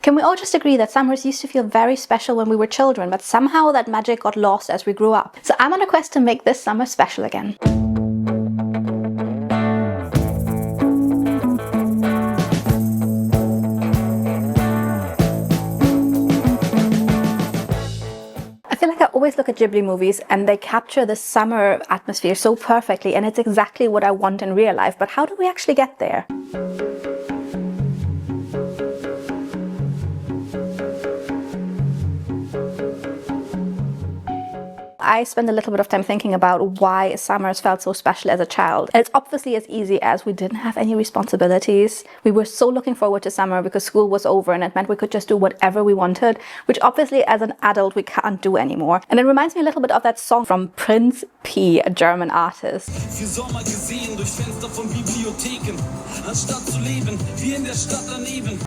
Can we all just agree that summers used to feel very special when we were children, but somehow that magic got lost as we grew up? So I'm on a quest to make this summer special again. I feel like I always look at Ghibli movies and they capture the summer atmosphere so perfectly, and it's exactly what I want in real life. But how do we actually get there? I spent a little bit of time thinking about why summers felt so special as a child. And it's obviously as easy as we didn't have any responsibilities. We were so looking forward to summer because school was over and it meant we could just do whatever we wanted, which obviously as an adult we can't do anymore. And it reminds me a little bit of that song from Prince P, a German artist.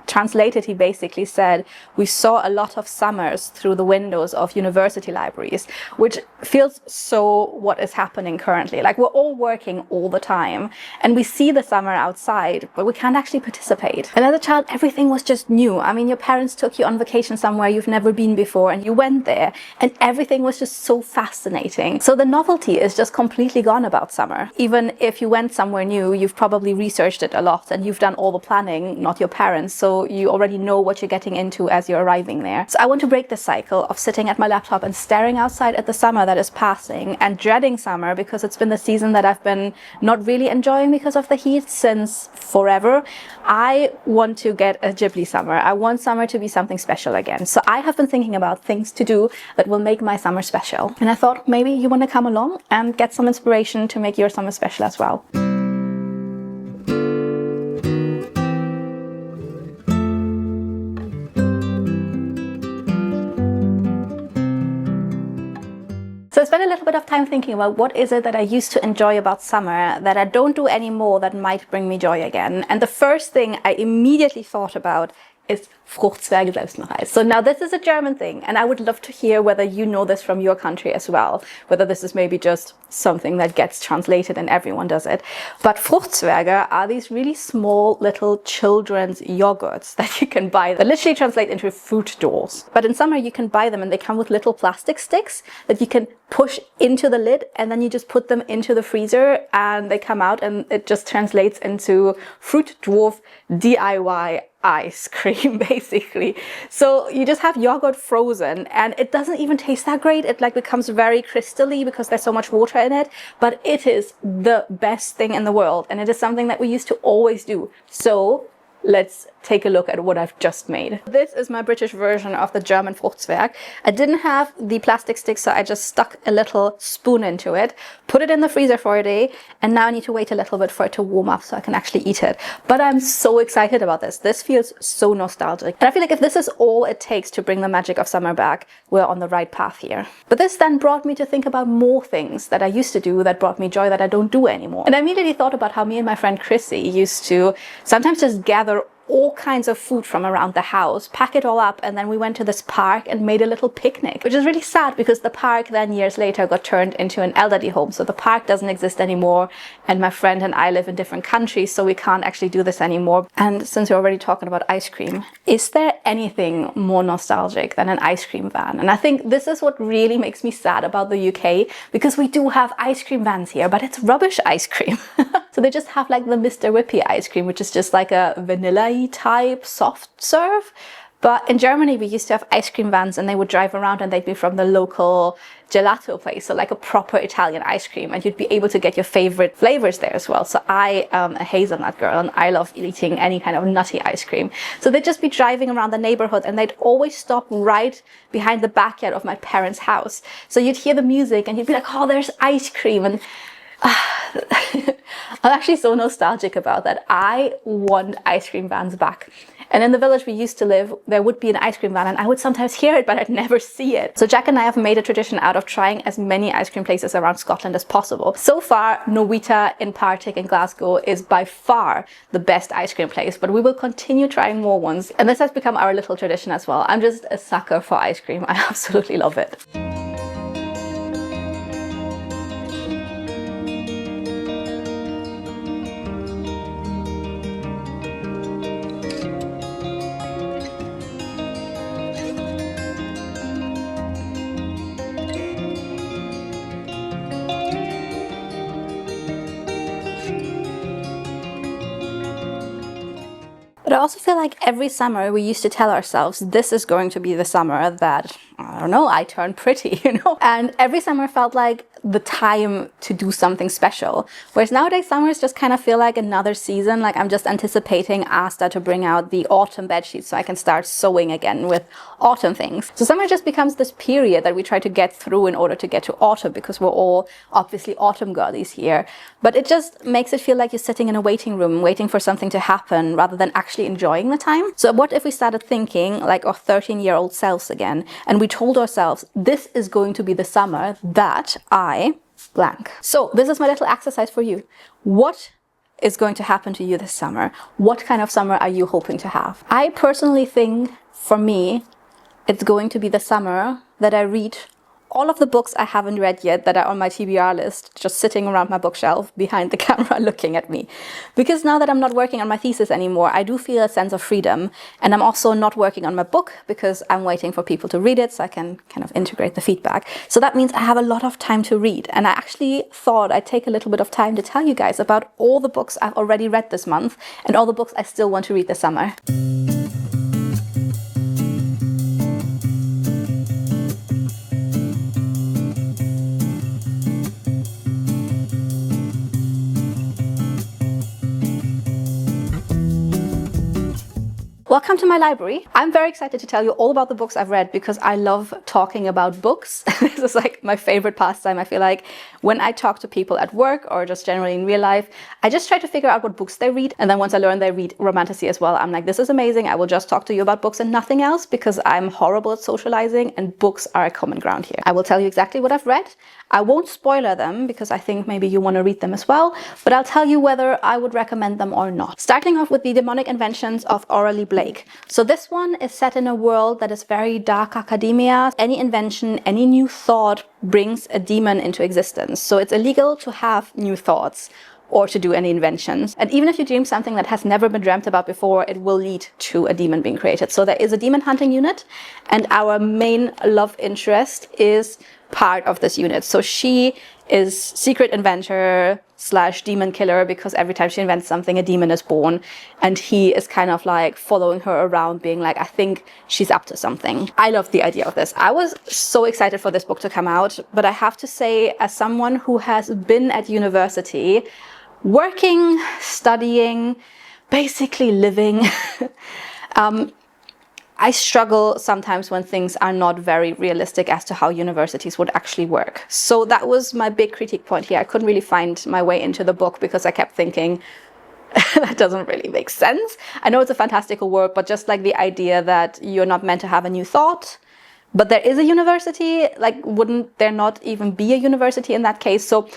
Translated, he basically said, we saw a lot of summers through the windows of university libraries, which feels so what is happening currently. Like, we're all working all the time and we see the summer outside, but we can't actually participate. And as a child, everything was just new. I mean, your parents took you on vacation somewhere you've never been before and you went there and everything was just so fascinating. So the novelty is just completely gone about summer. Even if you went somewhere new, you've probably researched it a lot and you've done all the planning, not your parents. So you already know what you're getting into as you're arriving there. So I want to break the cycle of sitting at my laptop and staring outside at the summer that is passing and dreading summer because it's been the season that I've been not really enjoying because of the heat since forever. I want to get a Ghibli summer. I want summer to be something special again. So I have been thinking about things to do that will make my summer special. And I thought maybe you want to come along and get some inspiration to make your summer special as well. So I spent a little bit of time thinking about what is it that I used to enjoy about summer that I don't do anymore that might bring me joy again. And the first thing I immediately thought about is Fruchtzwerge selbst noch Eis. So now this is a German thing, and I would love to hear whether you know this from your country as well, whether this is maybe just something that gets translated and everyone does it. But Fruchtzwerge are these really small little children's yogurts that you can buy that literally translate into fruit dolls. But in summer you can buy them and they come with little plastic sticks that you can push into the lid and then you just put them into the freezer and they come out and it just translates into Fruit Dwarf DIY ice cream basically. So you just have yogurt frozen and it doesn't even taste that great. It like becomes very crystally because there's so much water in it, but it is the best thing in the world and it is something that we used to always do. So let's take a look at what I've just made. This is my British version of the German Fruchtzwerg. I didn't have the plastic stick, so I just stuck a little spoon into it, put it in the freezer for a day, and now I need to wait a little bit for it to warm up so I can actually eat it. But I'm so excited about this. This feels so nostalgic. And I feel like if this is all it takes to bring the magic of summer back, we're on the right path here. But this then brought me to think about more things that I used to do that brought me joy that I don't do anymore. And I immediately thought about how me and my friend Chrissy used to sometimes just gather all kinds of food from around the house, pack it all up, and then we went to this park and made a little picnic, which is really sad because the park then years later got turned into an elderly home. So the park doesn't exist anymore and my friend and I live in different countries, so we can't actually do this anymore. And since we're already talking about ice cream, is there anything more nostalgic than an ice cream van? And I think this is what really makes me sad about the UK, because we do have ice cream vans here, but it's rubbish ice cream. So they just have like the Mr. Whippy ice cream, which is just like a vanilla type soft serve. But in Germany we used to have ice cream vans and they would drive around and they'd be from the local gelato place, so like a proper Italian ice cream, and you'd be able to get your favorite flavors there as well. So I am a hazelnut girl and I love eating any kind of nutty ice cream. So they'd just be driving around the neighborhood and they'd always stop right behind the backyard of my parents' house. So you'd hear the music and you'd be like, oh, there's ice cream. And I'm actually so nostalgic about that. I want ice cream vans back. And in the village we used to live, there would be an ice cream van and I would sometimes hear it, but I'd never see it. So Jack and I have made a tradition out of trying as many ice cream places around Scotland as possible. So far, Novita in Partick in Glasgow is by far the best ice cream place, but we will continue trying more ones. And this has become our little tradition as well. I'm just a sucker for ice cream. I absolutely love it. But I also feel like every summer we used to tell ourselves, this is going to be the summer that, I don't know, I turn pretty, you know? And every summer felt like the time to do something special. Whereas nowadays summers just kind of feel like another season. Like I'm just anticipating Asta to bring out the autumn bedsheets so I can start sewing again with autumn things. So summer just becomes this period that we try to get through in order to get to autumn, because we're all obviously autumn girlies here. But it just makes it feel like you're sitting in a waiting room waiting for something to happen rather than actually enjoying the time. So what if we started thinking like our 13-year-old selves again, and we told ourselves, this is going to be the summer that I blank. So this is my little exercise for you. What is going to happen to you this summer? What kind of summer are you hoping to have? I personally think, for me, it's going to be the summer that I read all of the books I haven't read yet that are on my TBR list, just sitting around my bookshelf behind the camera looking at me. Because now that I'm not working on my thesis anymore, I do feel a sense of freedom. And I'm also not working on my book because I'm waiting for people to read it so I can kind of integrate the feedback. So that means I have a lot of time to read. And I actually thought I'd take a little bit of time to tell you guys about all the books I've already read this month and all the books I still want to read this summer. Welcome to my library. I'm very excited to tell you all about the books I've read because I love talking about books. This is like my favorite pastime. I feel like when I talk to people at work or just generally in real life, I just try to figure out what books they read. And then once I learn they read romantasy as well, I'm like, this is amazing. I will just talk to you about books and nothing else because I'm horrible at socializing and books are a common ground here. I will tell you exactly what I've read. I won't spoiler them because I think maybe you want to read them as well, but I'll tell you whether I would recommend them or not. Starting off with The Demonic Inventions of Aurelie Blake. So this one is set in a world that is very dark academia. Any invention, any new thought brings a demon into existence. So it's illegal to have new thoughts or to do any inventions. And even if you dream something that has never been dreamt about before, it will lead to a demon being created. So there is a demon hunting unit, and our main love interest is part of this unit. So she is secret inventor / demon killer because every time she invents something, a demon is born. And he is kind of like following her around being like, I think she's up to something. I love the idea of this. I was so excited for this book to come out, but I have to say, as someone who has been at university, working, studying, basically living, I struggle sometimes when things are not very realistic as to how universities would actually work. So that was my big critique point here. I couldn't really find my way into the book because I kept thinking, that doesn't really make sense. I know it's a fantastical world, but just like the idea that you're not meant to have a new thought, but there is a university, like wouldn't there not even be a university in that case? So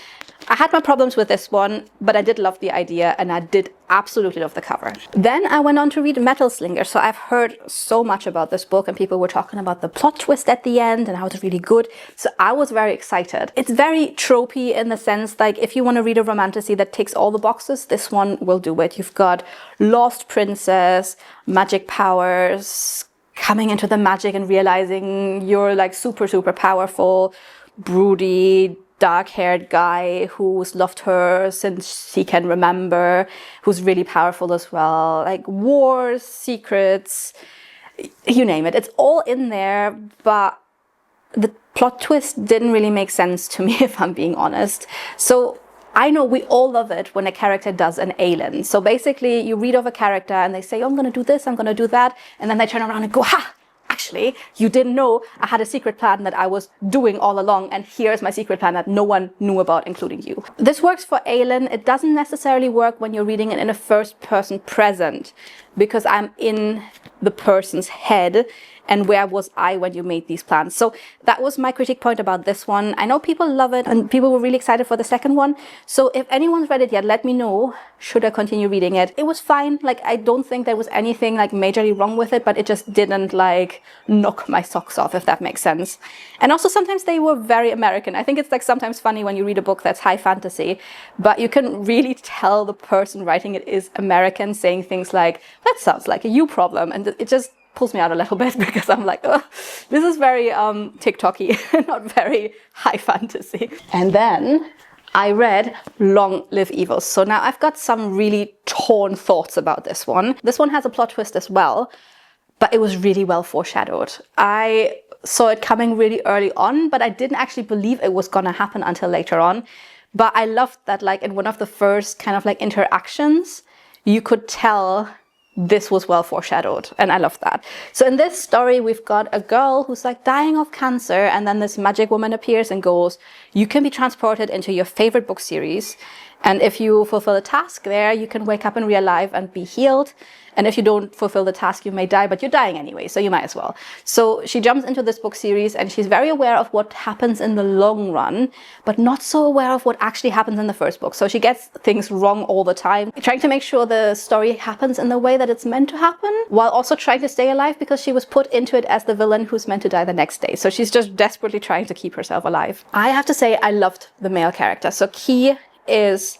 I had my problems with this one, but I did love the idea and I did absolutely love the cover. Then I went on to read Metal Slinger. So I've heard so much about this book and people were talking about the plot twist at the end and how it's really good. So I was very excited. It's very tropey in the sense like if you want to read a romantasy that ticks all the boxes, this one will do it. You've got lost princess, magic powers, coming into the magic and realizing you're like super, super powerful, broody, dark-haired guy who's loved her since he can remember, who's really powerful as well. Like wars, secrets, you name it. It's all in there, but the plot twist didn't really make sense to me, if I'm being honest. So I know we all love it when a character does an Aelin. So basically you read of a character and they say, oh, I'm going to do this, I'm going to do that. And then they turn around and go, ha! Actually, you didn't know I had a secret plan that I was doing all along, and here's my secret plan that no one knew about, including you. This works for Aelin. It doesn't necessarily work when you're reading it in a first-person present, because I'm in the person's head, and where was I when you made these plans? So that was my critique point about this one. I know people love it, and people were really excited for the second one. So if anyone's read it yet, let me know. Should I continue reading it? It was fine. Like, I don't think there was anything like majorly wrong with it, but it just didn't like knock my socks off, if that makes sense. And also sometimes they were very American. I think it's like sometimes funny when you read a book that's high fantasy, but you can really tell the person writing it is American, saying things like, that sounds like a you problem. And it just pulls me out a little bit because I'm like, oh, this is very TikTok-y, not very high fantasy. And then I read Long Live Evil. So now I've got some really torn thoughts about this one. This one has a plot twist as well, but it was really well foreshadowed. I saw it coming really early on, but I didn't actually believe it was gonna happen until later on. But I loved that, like, in one of the first kind of like interactions, you could tell this was well foreshadowed, and I love that. So in this story, we've got a girl who's like dying of cancer, and then this magic woman appears and goes, you can be transported into your favorite book series, and if you fulfill a task there, you can wake up in real life and be healed. And if you don't fulfill the task, you may die, but you're dying anyway, so you might as well. So she jumps into this book series, and she's very aware of what happens in the long run, but not so aware of what actually happens in the first book. So she gets things wrong all the time, trying to make sure the story happens in the way that it's meant to happen, while also trying to stay alive because she was put into it as the villain who's meant to die the next day. So she's just desperately trying to keep herself alive. I have to say, I loved the male character. So Key is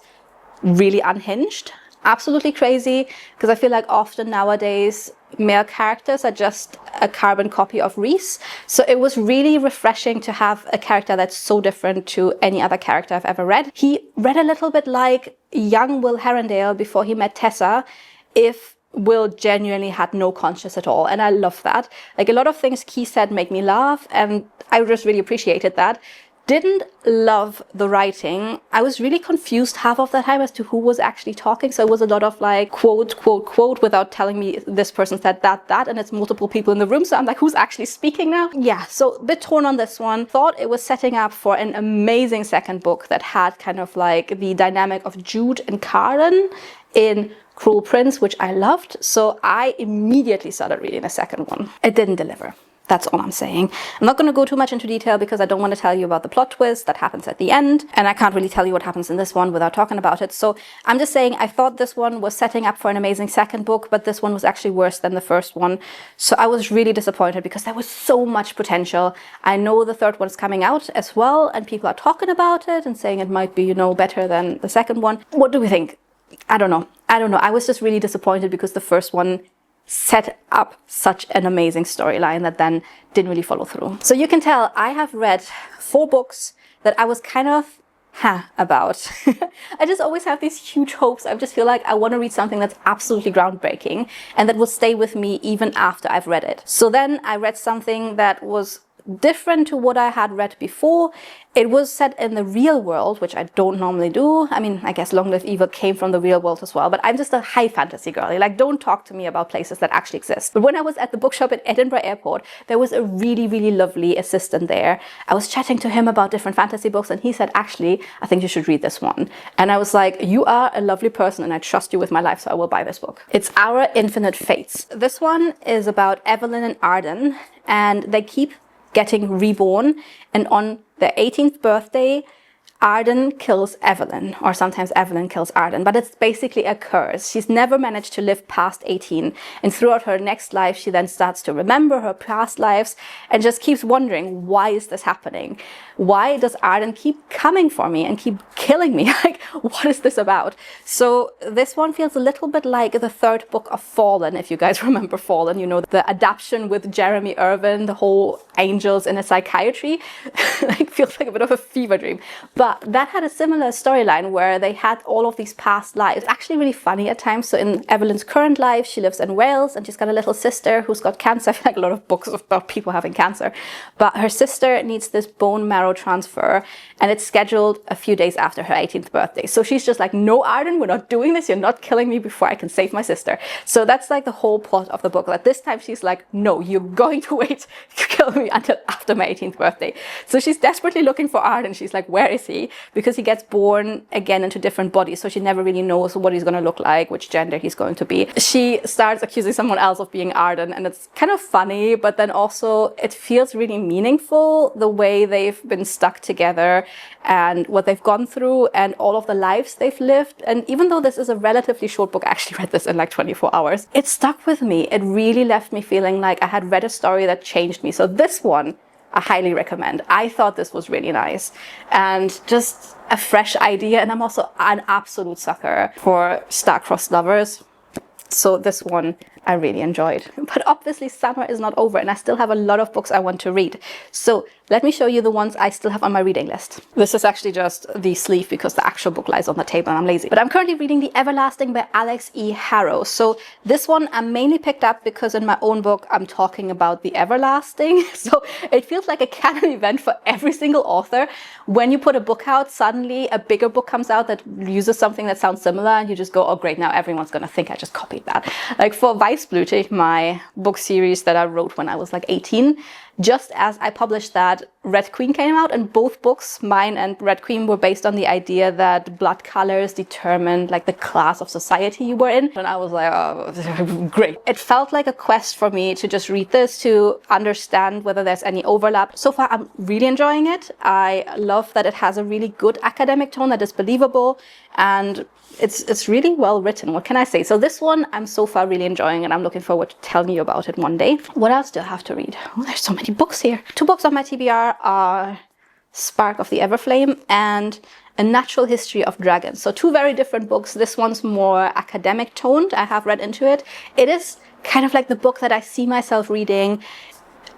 really unhinged. Absolutely crazy, because I feel like often nowadays male characters are just a carbon copy of Reese. So it was really refreshing to have a character that's so different to any other character I've ever read. He read a little bit like young Will Herondale before he met Tessa, if Will genuinely had no conscience at all. And I love that. Like, a lot of things Key said make me laugh, and I just really appreciated that. Didn't love the writing. I was really confused half of the time as to who was actually talking. So it was a lot of like quote, quote, quote, without telling me this person said that, and it's multiple people in the room. So I'm like, who's actually speaking now? Yeah, so a bit torn on this one. Thought it was setting up for an amazing second book that had kind of like the dynamic of Jude and Karen in Cruel Prince, which I loved. So I immediately started reading a second one. It didn't deliver. That's all I'm saying. I'm not going to go too much into detail because I don't want to tell you about the plot twist that happens at the end, and I can't really tell you what happens in this one without talking about it. So I'm just saying I thought this one was setting up for an amazing second book, but this one was actually worse than the first one. So I was really disappointed because there was so much potential. I know the third one's coming out as well, and people are talking about it and saying it might be, you know, better than the second one. What do we think? I don't know. I was just really disappointed because the first one set up such an amazing storyline that then didn't really follow through. So you can tell I have read 4 books that I was kind of about. I just always have these huge hopes. I just feel like I want to read something that's absolutely groundbreaking and that will stay with me even after I've read it. So then I read something that was different to what I had read before. It was set in the real world, which I don't normally do. I mean, I guess Long Live Evil came from the real world as well, but I'm just a high fantasy girly. Like, don't talk to me about places that actually exist. But when I was at the bookshop at Edinburgh Airport, there was a really, really lovely assistant there. I was chatting to him about different fantasy books, and he said, actually, I think you should read this one. And I was like, you are a lovely person, and I trust you with my life, so I will buy this book. It's Our Infinite Fates. This one is about Evelyn and Arden, and they keep getting reborn, and on their 18th birthday, Arden kills Evelyn, or sometimes Evelyn kills Arden, but it's basically a curse. She's never managed to live past 18, and throughout her next life, she then starts to remember her past lives and just keeps wondering, why is this happening? Why does Arden keep coming for me and keep killing me? Like, what is this about? So this one feels a little bit like the third book of Fallen, if you guys remember Fallen, you know, the adaptation with Jeremy Irvin, the whole angels in a psychiatry. Like, feels like a bit of a fever dream. But that had a similar storyline where they had all of these past lives. Actually really funny at times. So in Evelyn's current life, she lives in Wales and she's got a little sister who's got cancer. I feel like a lot of books about people having cancer. But her sister needs this bone marrow transfer, and it's scheduled a few days after her 18th birthday. So she's just like, no, Arden, we're not doing this. You're not killing me before I can save my sister. So that's like the whole plot of the book. That this time she's like, no, you're going to wait to kill me until after my 18th birthday. So she's desperately looking for Arden. She's like, where is he? Because he gets born again into different bodies. So she never really knows what he's going to look like, which gender he's going to be. She starts accusing someone else of being Arden, and it's kind of funny, but then also it feels really meaningful the way they've been stuck together and what they've gone through and all of the lives they've lived. And even though this is a relatively short book, I actually read this in like 24 hours, it stuck with me. It really left me feeling like I had read a story that changed me. So this one, I highly recommend. I thought this was really nice and just a fresh idea. And I'm also an absolute sucker for star-crossed lovers. So this one I really enjoyed. But obviously summer is not over and I still have a lot of books I want to read. So let me show you the ones I still have on my reading list. This is actually just the sleeve because the actual book lies on the table and I'm lazy. But I'm currently reading The Everlasting by Alex E. Harrow. So this one I mainly picked up because in my own book I'm talking about the everlasting. So it feels like a canon event for every single author. When you put a book out, suddenly a bigger book comes out that uses something that sounds similar and you just go, oh great, now everyone's gonna think I just copied that. Like for Weißblütig, my book series that I wrote when I was like 18, just as I published that, Red Queen came out, and both books, mine and Red Queen, were based on the idea that blood colors determined like the class of society you were in. And I was like, oh, great. It felt like a quest for me to just read this, to understand whether there's any overlap. So far, I'm really enjoying it. I love that it has a really good academic tone that is believable, and it's really well written. What can I say? So this one I'm so far really enjoying and I'm looking forward to telling you about it one day. What else do I have to read? Oh, there's so many books here. 2 books on my TBR are Spark of the Everflame and A Natural History of Dragons. So 2 very different books. This one's more academic toned. I have read into it. It is kind of like the book that I see myself reading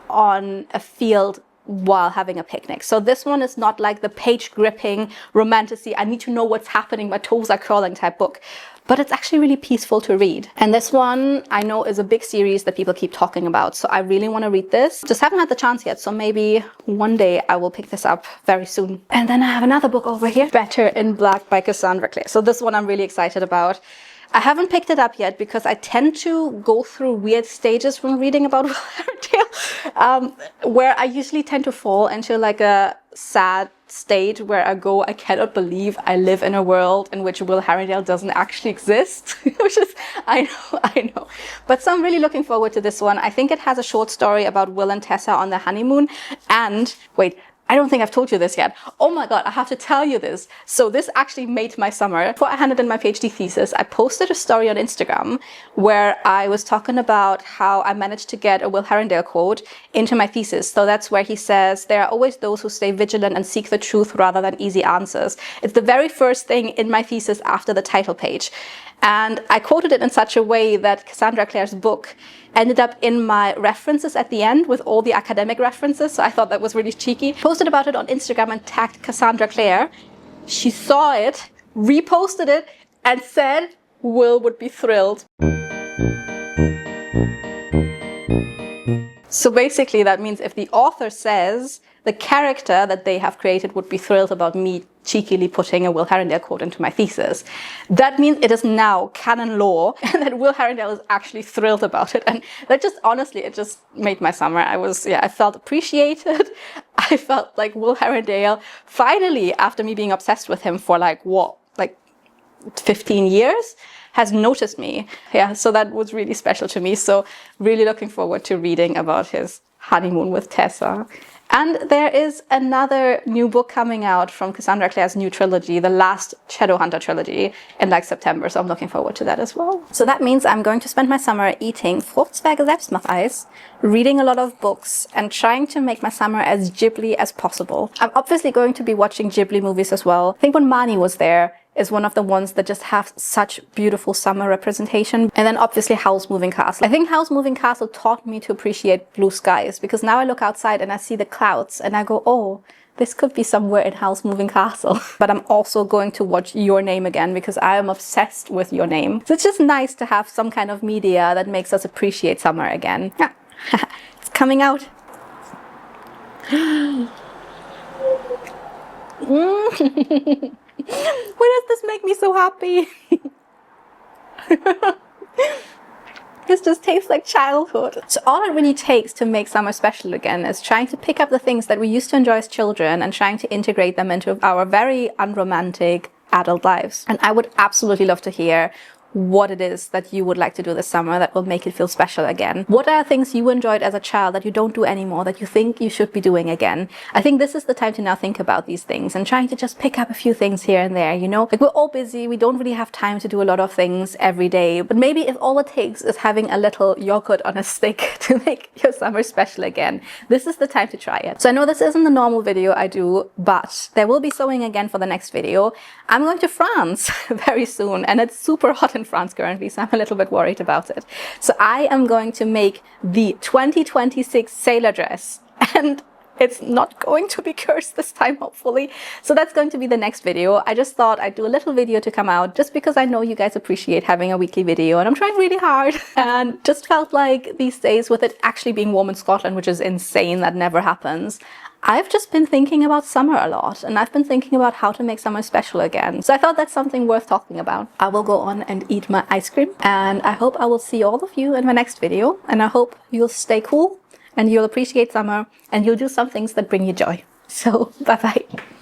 on a field while having a picnic. So this one is not like the page gripping romantasy, I need to know what's happening, my toes are curling type book, but it's actually really peaceful to read. And this one I know is a big series that people keep talking about, so I really want to read this. Just haven't had the chance yet, so maybe one day I will pick this up very soon. And then I have another book over here, Better in Black by Cassandra Clare. So this one I'm really excited about. I haven't picked it up yet because I tend to go through weird stages when reading about Will Herondale, where I usually tend to fall into like a sad state where I go, I cannot believe I live in a world in which Will Herondale doesn't actually exist, which is, I know. But so I'm really looking forward to this one. I think it has a short story about Will and Tessa on their honeymoon. And wait, I don't think I've told you this yet. Oh my god, I have to tell you this. So this actually made my summer. Before I handed in my PhD thesis, I posted a story on Instagram where I was talking about how I managed to get a Will Herondale quote into my thesis. So that's where he says, there are always those who stay vigilant and seek the truth rather than easy answers. It's the very first thing in my thesis after the title page. And I quoted it in such a way that Cassandra Clare's book ended up in my references at the end with all the academic references. So I thought that was really cheeky. Posted about it on Instagram and tagged Cassandra Clare. She saw it, reposted it, and said Will would be thrilled. So basically that means if the author says the character that they have created would be thrilled about me cheekily putting a Will Herondale quote into my thesis, that means it is now canon law and that Will Herondale is actually thrilled about it. And that just, honestly, it just made my summer. I felt appreciated. I felt like Will Herondale finally, after me being obsessed with him for like 15 years, has noticed me. Yeah, so that was really special to me. So really looking forward to reading about his honeymoon with Tessa. And there is another new book coming out from Cassandra Clare's new trilogy, the last Shadowhunter trilogy, in like September. So I'm looking forward to that as well. So that means I'm going to spend my summer eating Fruchtzwerge Selbstmacheis, reading a lot of books, and trying to make my summer as Ghibli as possible. I'm obviously going to be watching Ghibli movies as well. I think when Mani was there, is one of the ones that just have such beautiful summer representation. And then obviously Howl's Moving Castle. I think Howl's Moving Castle taught me to appreciate blue skies, because now I look outside and I see the clouds and I go, oh, this could be somewhere in Howl's Moving Castle. But I'm also going to watch Your Name again because I am obsessed with Your Name. So it's just nice to have some kind of media that makes us appreciate summer again. Yeah, it's coming out. Why does this make me so happy? This just tastes like childhood. So all it really takes to make summer special again is trying to pick up the things that we used to enjoy as children and trying to integrate them into our very unromantic adult lives. And I would absolutely love to hear what it is that you would like to do this summer that will make it feel special again. What are things you enjoyed as a child that you don't do anymore that you think you should be doing again? I think this is the time to now think about these things and trying to just pick up a few things here and there, you know? Like, we're all busy, we don't really have time to do a lot of things every day, but maybe if all it takes is having a little yogurt on a stick to make your summer special again, this is the time to try it. So I know this isn't the normal video I do, but there will be sewing again for the next video. I'm going to France very soon and it's super hot in in France currently, so I'm a little bit worried about it. So I am going to make the 2026 sailor dress, and it's not going to be cursed this time, hopefully. So that's going to be the next video. I just thought I'd do a little video to come out just because I know you guys appreciate having a weekly video, and I'm trying really hard. And just felt like these days, with it actually being warm in Scotland, which is insane, that never happens, I've just been thinking about summer a lot, and I've been thinking about how to make summer special again. So I thought that's something worth talking about. I will go on and eat my ice cream, and I hope I will see all of you in my next video, and I hope you'll stay cool and you'll appreciate summer and you'll do some things that bring you joy. So bye bye.